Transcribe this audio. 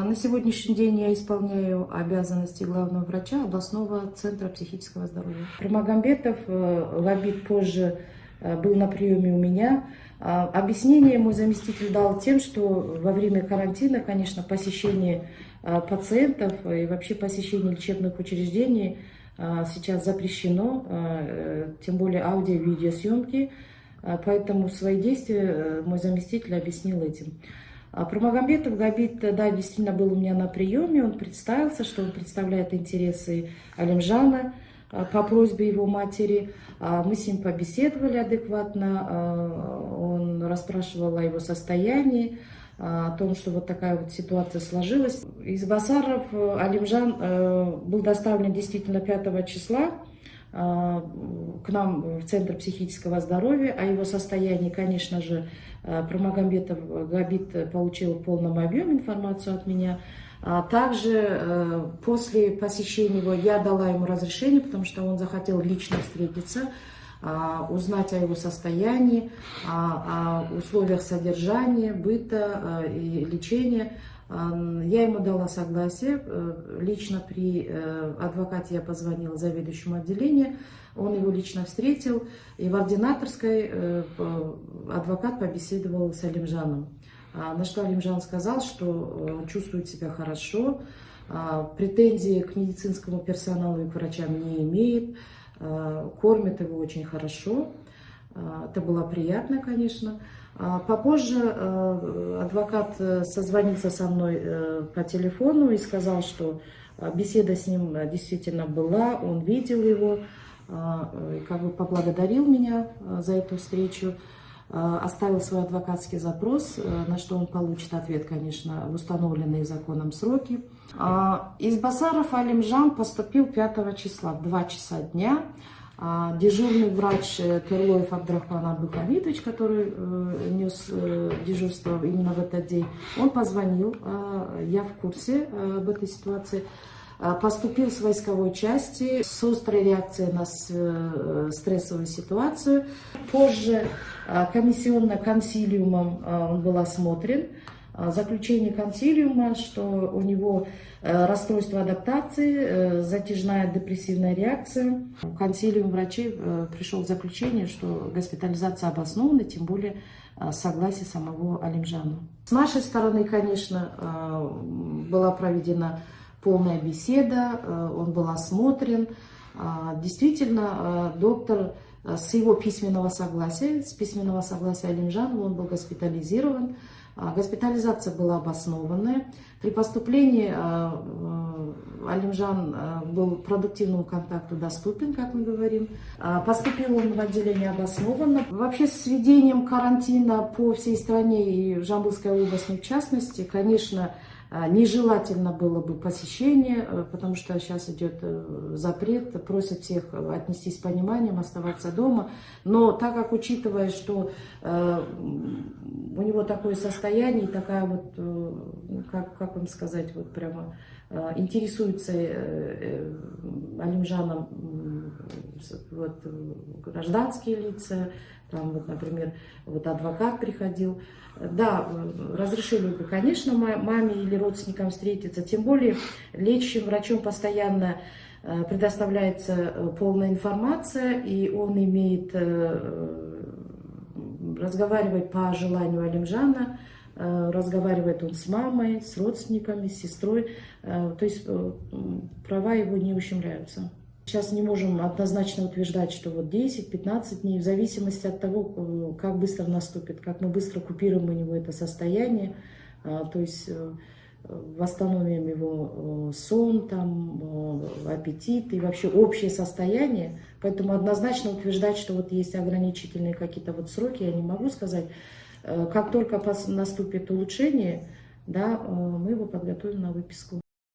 На сегодняшний день я исполняю обязанности главного врача областного центра психического здоровья. Примагамбетов Лабид позже был на приеме у меня. Объяснение мой заместитель дал тем, что во время карантина, конечно, посещение пациентов и вообще посещение лечебных учреждений сейчас запрещено, тем более аудио- и видеосъемки, поэтому свои действия мой заместитель объяснил этим. Примагамбетов Габит, да, действительно был у меня на приеме, он представился, что он представляет интересы Алимжана по просьбе его матери. Мы с ним побеседовали адекватно, он расспрашивал о его состоянии, о том, что вот такая вот ситуация сложилась. Из Басаров Алимжан был доставлен действительно 5 числа к нам в Центр психического здоровья. О его состоянии, конечно же, Примагамбетов Габит получил в полном объеме информацию от меня. Также после посещения его я дала ему разрешение, потому что он захотел лично встретиться, узнать о его состоянии, о условиях содержания, быта и лечения. Я ему дала согласие. Лично при адвокате я позвонила заведующему отделения, он его лично встретил. И в ординаторской адвокат побеседовал с Алимжаном. На что Алимжан сказал, что чувствует себя хорошо, претензий к медицинскому персоналу и к врачам не имеет, кормят его очень хорошо. Это было приятно, конечно. Попозже адвокат созвонился со мной по телефону и сказал, что беседа с ним действительно была, он видел его, и как бы поблагодарил меня за эту встречу, оставил свой адвокатский запрос, на что он получит ответ, конечно, в установленные законом сроки. Из Басаров Алимжан поступил 5 числа в 2 часа дня. Дежурный врач Терлоев Абдрахман Абдухамидович, который нес дежурство именно в этот день, он позвонил, я в курсе об этой ситуации, поступил с войсковой части с острой реакцией на стрессовую ситуацию. Позже комиссионно-консилиумом он был осмотрен. Заключение консилиума, что у него расстройство адаптации, затяжная депрессивная реакция. Консилиум врачей пришел к заключению, что госпитализация обоснована, тем более согласие самого Алимжана. С нашей стороны, конечно, была проведена полная беседа, он был осмотрен. Действительно, доктор с его письменного согласия, Алимжана, он был госпитализирован. Госпитализация была обоснованная. При поступлении Алимжан был продуктивному контакту доступен, как мы говорим. Поступил он в отделение обоснованно. Вообще с введением карантина по всей стране и в Жамбылской области в частности, конечно, нежелательно было бы посещение, потому что сейчас идет запрет, просят всех отнестись с пониманием, оставаться дома. Но так как, учитывая, что у него такое состояние, такая вот, как вам сказать, вот прямо интересуется Алимжаном вот, гражданские лица, там вот, например, вот адвокат приходил. Да, разрешили бы, конечно, маме или родственникам встретиться, тем более лечащим врачом постоянно предоставляется полная информация, и он имеет разговаривать по желанию Алимжана, разговаривает он с мамой, с родственниками, с сестрой, то есть права его не ущемляются. Сейчас не можем однозначно утверждать, что вот 10-15 дней, в зависимости от того, как быстро наступит, как мы быстро купируем у него это состояние, то есть восстановим его сон, там, аппетит и вообще общее состояние. Поэтому однозначно утверждать, что вот есть ограничительные какие-то вот сроки, я не могу сказать. Как только наступит улучшение, да, мы его подготовим на выписку.